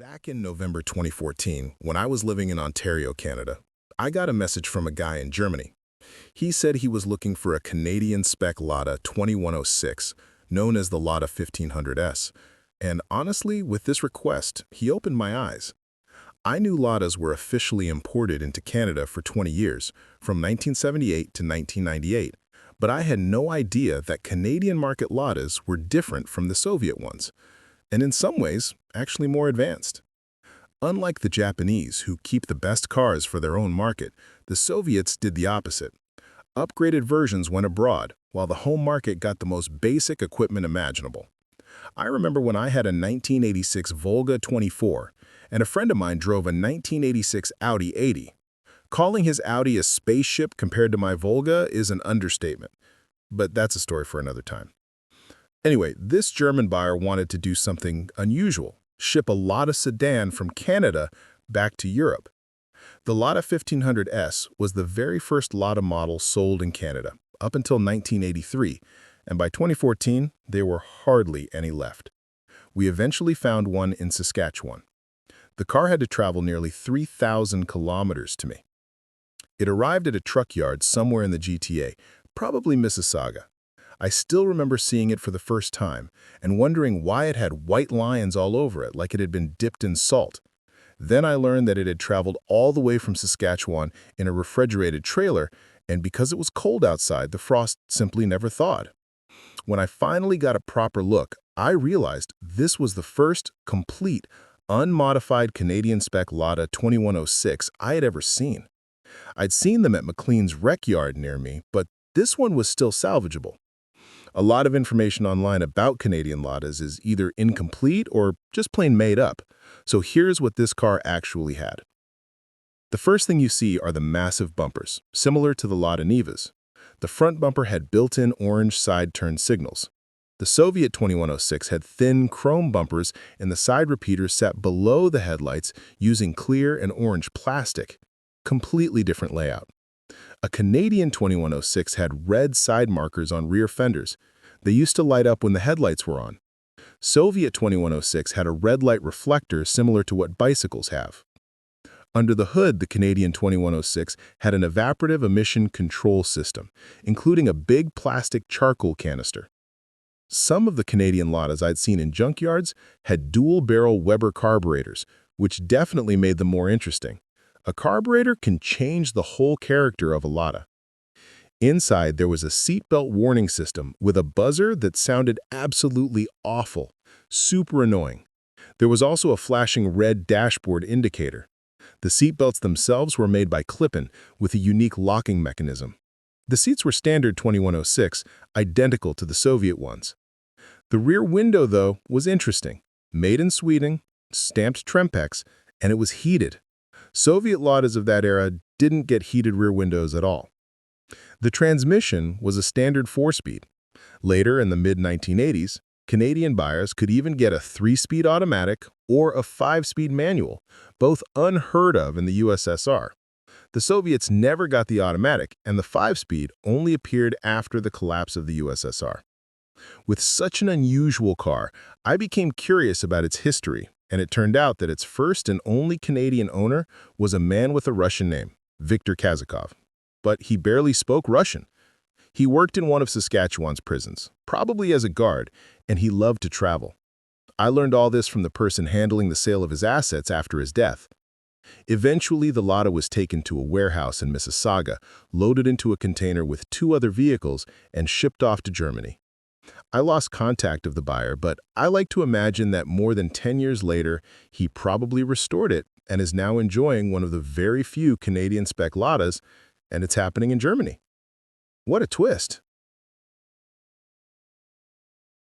Back in November 2014, when I was living in Ontario, Canada, I got a message from a guy in Germany. He said he was looking for a Canadian spec Lada 2106, known as the Lada 1500S. And honestly, with this request, he opened my eyes. I knew Ladas were officially imported into Canada for 20 years, from 1978 to 1998, but I had no idea that Canadian market Ladas were different from the Soviet ones, and in some ways, actually more advanced. Unlike the Japanese, who keep the best cars for their own market, the Soviets did the opposite. Upgraded versions went abroad, while the home market got the most basic equipment imaginable. I remember when I had a 1986 Volga 24, and a friend of mine drove a 1986 Audi 80. Calling his Audi a spaceship compared to my Volga is an understatement, but that's a story for another time. Anyway, this German buyer wanted to do something unusual, ship a Lada sedan from Canada back to Europe. The Lada 1500S was the very first Lada model sold in Canada, up until 1983, and by 2014, there were hardly any left. We eventually found one in Saskatchewan. The car had to travel nearly 3,000 kilometers to me. It arrived at a truck yard somewhere in the GTA, probably Mississauga. I still remember seeing it for the first time and wondering why it had white lines all over it like it had been dipped in salt. Then I learned that it had traveled all the way from Saskatchewan in a refrigerated trailer, and because it was cold outside, the frost simply never thawed. When I finally got a proper look, I realized this was the first complete, unmodified Canadian spec Lada 2106 I had ever seen. I'd seen them at McLean's wreck yard near me, but this one was still salvageable. A lot of information online about Canadian Ladas is either incomplete or just plain made up, so here's what this car actually had. The first thing you see are the massive bumpers, similar to the Lada Nivas. The front bumper had built-in orange side turn signals. The Soviet 2106 had thin chrome bumpers, and the side repeaters sat below the headlights using clear and orange plastic. Completely different layout. A Canadian 2106 had red side markers on rear fenders. They used to light up when the headlights were on. Soviet 2106 had a red light reflector similar to what bicycles have. Under the hood, the Canadian 2106 had an evaporative emission control system, including a big plastic charcoal canister. Some of the Canadian Ladas I'd seen in junkyards had dual-barrel Weber carburetors, which definitely made them more interesting. A carburetor can change the whole character of a Lada. Inside, there was a seatbelt warning system with a buzzer that sounded absolutely awful, super annoying. There was also a flashing red dashboard indicator. The seatbelts themselves were made by Clip-in with a unique locking mechanism. The seats were standard 2106, identical to the Soviet ones. The rear window, though, was interesting. Made in Sweden, stamped Trempex, and it was heated. Soviet Ladas of that era didn't get heated rear windows at all. The transmission was a standard 4-speed. Later, in the mid-1980s, Canadian buyers could even get a 3-speed automatic or a 5-speed manual, both unheard of in the USSR. The Soviets never got the automatic, and the 5-speed only appeared after the collapse of the USSR. With such an unusual car, I became curious about its history, and it turned out that its first and only Canadian owner was a man with a Russian name, Viktor Kazakov. But he barely spoke Russian. He worked in one of Saskatchewan's prisons, probably as a guard, and he loved to travel. I learned all this from the person handling the sale of his assets after his death. Eventually, the Lada was taken to a warehouse in Mississauga, loaded into a container with 2 other vehicles, and shipped off to Germany. I lost contact of the buyer, but I like to imagine that more than 10 years later, he probably restored it and is now enjoying one of the very few Canadian spec Ladas, and it's happening in Germany. What a twist!